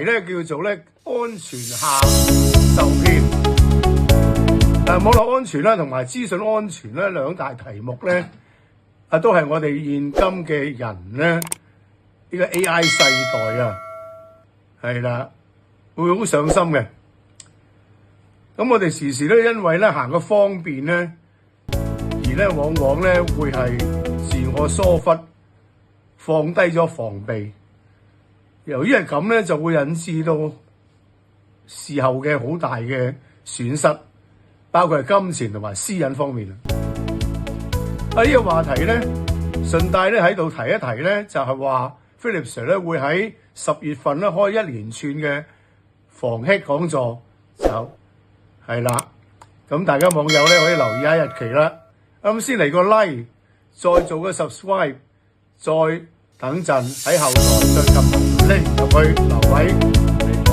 咧叫做咧安全下受騙。網絡安全啦，同埋資訊安全咧兩大題目咧，都係我哋現今嘅人咧呢個 AI 世代啊，係啦，會好上心嘅。咁我哋時時咧因為咧行個方便咧，而咧往往咧會係自我疏忽，放低咗防備。由於係咁咧，就會引致到事後嘅好大嘅損失，包括係金錢同埋私隱方面。呢個話題咧，順帶咧喺度提一提咧，就係話 Philip Sir 咧會喺10月份咧開一連串嘅防 hack 講座，就係啦。咁大家網友咧可以留意下日期啦。咁先嚟個 like， 再做個 subscribe， 再等陣喺後台再撳 link 入去留位。